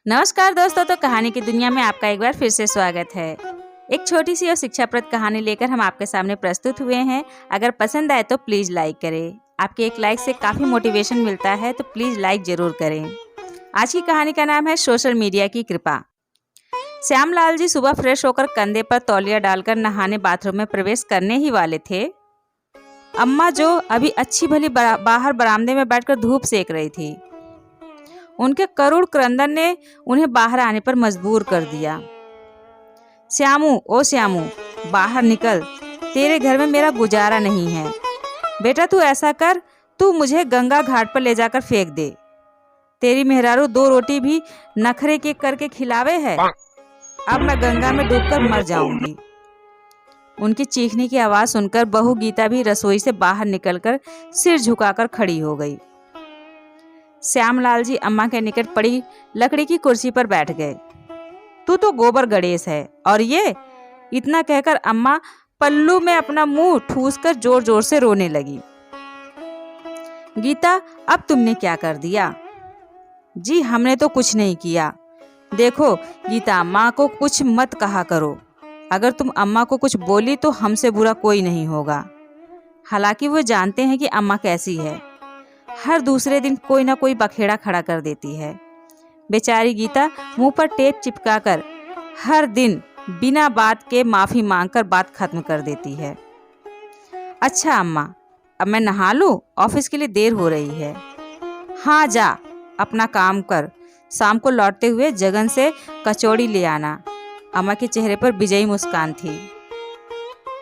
नमस्कार दोस्तों, तो कहानी की दुनिया में आपका एक बार फिर से स्वागत है। एक छोटी सी और शिक्षाप्रद कहानी लेकर हम आपके सामने प्रस्तुत हुए हैं। अगर पसंद आए तो प्लीज लाइक करें। आपके एक लाइक से काफी मोटिवेशन मिलता है, तो प्लीज लाइक जरूर करें। आज की कहानी का नाम है सोशल मीडिया की कृपा। श्यामलाल जी सुबह फ्रेश होकर कंधे पर तौलिया डालकर नहाने बाथरूम में प्रवेश करने ही वाले थे। अम्मा जो अभी अच्छी भली बाहर बरामदे में बैठकर धूप सेक रही थी, उनके करुण क्रंदन ने उन्हें बाहर आने पर मजबूर कर दिया। श्यामू, ओ श्यामू, बाहर निकल, तेरे घर में मेरा गुजारा नहीं है। बेटा तू ऐसा कर, तू मुझे गंगा घाट पर ले जाकर फेंक दे। तेरी मेहरारू 2 रोटी भी नखरे के करके खिलावे है। अब मैं गंगा में डूबकर मर जाऊंगी। उनकी चीखने की आवाज सुनकर बहू गीता भी रसोई से बाहर निकलकर सिर झुकाकर खड़ी हो गई। श्यामलाल जी अम्मा के निकट पड़ी लकड़ी की कुर्सी पर बैठ गए। तू तो गोबर गणेश है, और ये, इतना कहकर अम्मा पल्लू में अपना मुंह ठूसकर जोर जोर से रोने लगी। गीता, अब तुमने क्या कर दिया? जी हमने तो कुछ नहीं किया। देखो गीता, अम्मा को कुछ मत कहा करो। अगर तुम अम्मा को कुछ बोली तो हमसे बुरा कोई नहीं होगा। हालांकि वो जानते हैं कि अम्मा कैसी है, हर दूसरे दिन कोई ना कोई बखेड़ा खड़ा कर देती है। बेचारी गीता मुंह पर टेप चिपकाकर हर दिन बिना बात के माफी मांगकर बात खत्म कर देती है। अच्छा अम्मा, अब मैं नहा लूं? ऑफिस के लिए देर हो रही है। हाँ जा, अपना काम कर। शाम को लौटते हुए जगन से कचौड़ी ले आना। अम्मा के चेहरे पर विजयी मुस्कान थी।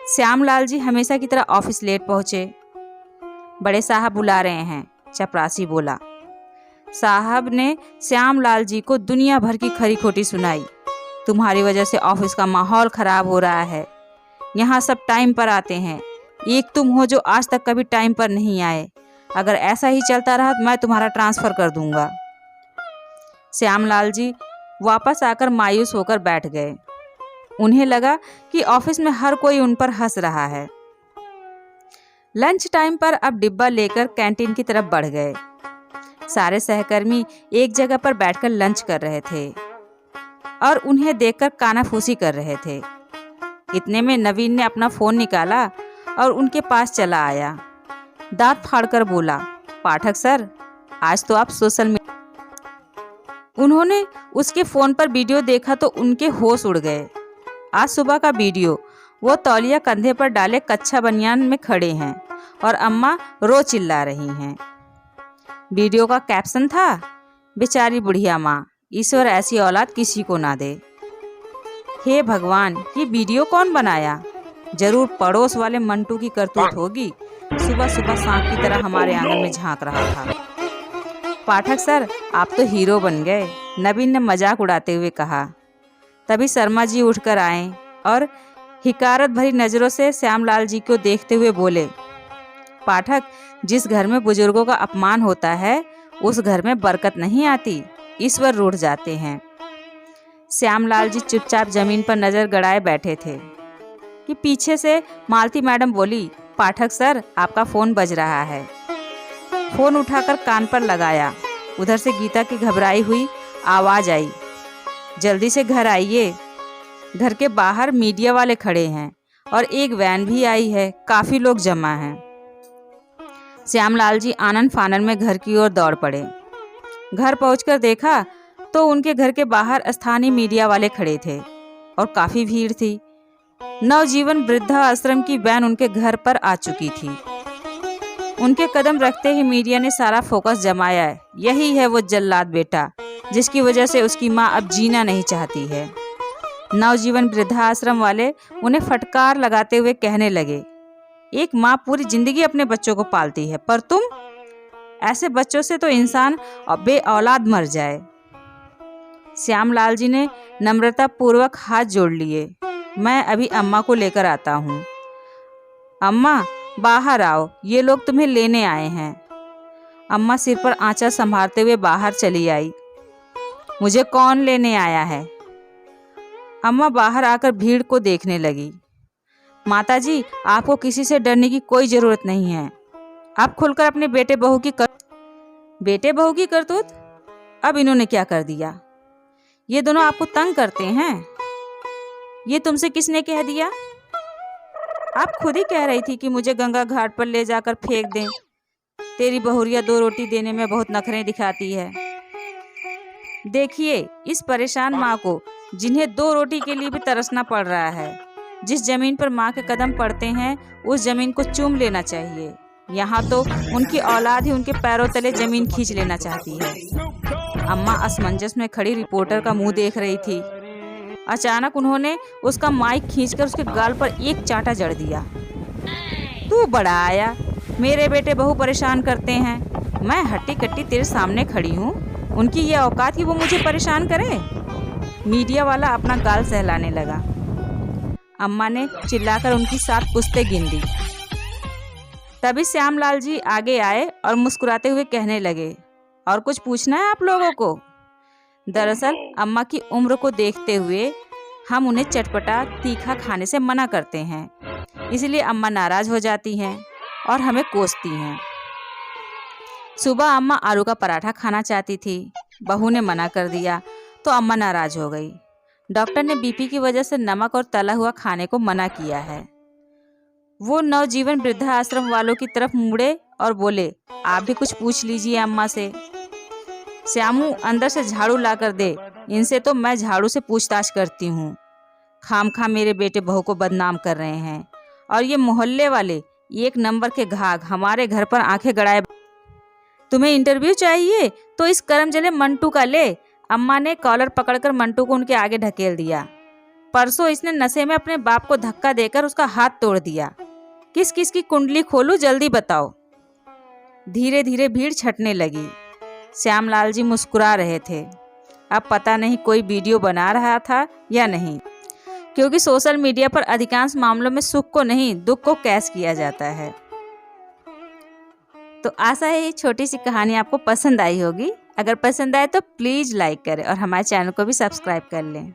श्यामलाल जी हमेशा की तरह ऑफिस लेट पहुंचे। बड़े साहब बुला रहे हैं, चपरासी बोला। साहब ने श्यामलाल जी को दुनिया भर की खरी खोटी सुनाई। तुम्हारी वजह से ऑफिस का माहौल खराब हो रहा है। यहाँ सब टाइम पर आते हैं, एक तुम हो जो आज तक कभी टाइम पर नहीं आए। अगर ऐसा ही चलता रहा तो मैं तुम्हारा ट्रांसफर कर दूंगा। श्यामलाल जी वापस आकर मायूस होकर बैठ गए। उन्हें लगा कि ऑफिस में हर कोई उन पर हंस रहा है। लंच टाइम पर अब डिब्बा लेकर कैंटीन की तरफ बढ़ गए। सारे सहकर्मी एक जगह पर बैठकर लंच कर रहे थे और उन्हें देखकर कानाफूसी कर रहे थे। इतने में नवीन ने अपना फोन निकाला और उनके पास चला आया। दांत फाड़कर बोला, पाठक सर, आज तो आप सोशल मीडिया। उन्होंने उसके फोन पर वीडियो देखा तो उनके होश उड़ गए। आज सुबह का वीडियो, वो तौलिया कंधे पर डाले कच्चा बनियान में खड़े हैं और अम्मा रो चिल्ला रही हैं। वीडियो का कैप्शन था, बेचारी बुढ़िया माँ, ईश्वर ऐसी औलाद किसी को ना दे। हे भगवान, ये वीडियो कौन बनाया? जरूर पड़ोस वाले मंटू की करतूत होगी। सुबह सुबह सांप की तरह हमारे आंगन में झांक रहा था। पाठक सर, आप तो हीरो बन गए, नवीन ने मजाक उड़ाते हुए कहा। तभी शर्मा जी उठकर आए और हिकारत भरी नजरों से श्यामलाल जी को देखते हुए बोले, पाठक, जिस घर में बुजुर्गों का अपमान होता है उस घर में बरकत नहीं आती, ईश्वर रूठ जाते हैं। श्यामलाल जी चुपचाप जमीन पर नजर गड़ाए बैठे थे कि पीछे से मालती मैडम बोली, पाठक सर, आपका फोन बज रहा है। फोन उठाकर कान पर लगाया। उधर से गीता की घबराई हुई आवाज आई, जल्दी से घर आइए। घर के बाहर मीडिया वाले खड़े हैं और एक वैन भी आई है, काफी लोग जमा हैं। श्यामलाल जी आनन फानन में घर की ओर दौड़ पड़े। घर पहुंचकर देखा तो उनके घर के बाहर स्थानीय मीडिया वाले खड़े थे और काफी भीड़ थी। नवजीवन वृद्धा आश्रम की वैन उनके घर पर आ चुकी थी। उनके कदम रखते ही मीडिया ने सारा फोकस जमाया है। यही है वो जल्लाद बेटा, जिसकी वजह से उसकी माँ अब जीना नहीं चाहती है। नवजीवन वृद्धाश्रम वाले उन्हें फटकार लगाते हुए कहने लगे, एक माँ पूरी जिंदगी अपने बच्चों को पालती है, पर तुम? ऐसे बच्चों से तो इंसान बे औलाद मर जाए। श्यामलाल जी ने नम्रता पूर्वक हाथ जोड़ लिए। मैं अभी अम्मा को लेकर आता हूँ। अम्मा बाहर आओ, ये लोग तुम्हें लेने आए हैं। अम्मा सिर पर आंचल संभालते हुए बाहर चली आई। मुझे कौन लेने आया है? अम्मा बाहर आकर भीड़ को देखने लगी। माताजी, आपको किसी से डरने की कोई जरूरत नहीं है। आप खुलकर अपने बेटे बहू की करतूत? अब इन्होंने क्या कर दिया? ये दोनों आपको तंग करते हैं? ये तुमसे किसने कह दिया? आप खुद ही कह रही थी कि मुझे गंगा घाट पर ले जाकर फेंक दें। तेरी बहुरिया 2 रोटी देने में बहुत नखरे दिखाती है। देखिए इस परेशान माँ को, जिन्हें 2 रोटी के लिए भी तरसना पड़ रहा है। जिस जमीन पर माँ के कदम पड़ते हैं उस जमीन को चूम लेना चाहिए। यहाँ तो उनकी औलाद ही उनके पैरों तले जमीन खींच लेना चाहती है। अम्मा असमंजस में खड़ी रिपोर्टर का मुंह देख रही थी। अचानक उन्होंने उसका माइक खींचकर उसके गाल पर एक चांटा जड़ दिया। तू बड़ा आया, मेरे बेटे बहु परेशान करते हैं। मैं हट्टी कट्टी तेरे सामने खड़ी हूँ, उनकी ये औकात ही वो मुझे परेशान करे। मीडिया वाला अपना गाल सहलाने लगा। अम्मा ने चिल्लाकर उनकी 7 पुश्तें गिन दी। तभी श्यामलाल जी आगे आए और मुस्कुराते हुए कहने लगे, और कुछ पूछना है आप लोगों को? दरअसल अम्मा की उम्र को देखते हुए हम उन्हें चटपटा तीखा खाने से मना करते हैं, इसलिए अम्मा नाराज हो जाती हैं और हमें कोसती हैं। सुबह अम्मा आलू का पराठा खाना चाहती थी, बहू ने मना कर दिया तो अम्मा नाराज हो गई। डॉक्टर ने बीपी की वजह से नमक और तला हुआ खाने को मना किया है। वो नवजीवन वृद्धाश्रम वालों की तरफ मुड़े और बोले, आप भी कुछ पूछ लीजिए अम्मा से। श्यामू अंदर से झाड़ू ला कर दे, इनसे तो मैं झाड़ू से पूछताछ करती हूँ। खामखा मेरे बेटे बहू को बदनाम कर रहे हैं, और ये मोहल्ले वाले 1 नंबर के घाघ हमारे घर पर आंखें गड़ाए। तुम्हें इंटरव्यू चाहिए तो इस करमजले मंटू का ले। अम्मा ने कॉलर पकड़कर मंटू को उनके आगे ढकेल दिया। परसों इसने नशे में अपने बाप को धक्का देकर उसका हाथ तोड़ दिया। किस किस की कुंडली खोलूं, जल्दी बताओ। धीरे धीरे भीड़ छटने लगी। श्यामलाल जी मुस्कुरा रहे थे। अब पता नहीं कोई वीडियो बना रहा था या नहीं, क्योंकि सोशल मीडिया पर अधिकांश मामलों में सुख को नहीं दुख को कैश किया जाता है। तो आशा है ये छोटी सी कहानी आपको पसंद आई होगी। अगर पसंद आए तो प्लीज़ लाइक करें और हमारे चैनल को भी सब्सक्राइब कर लें।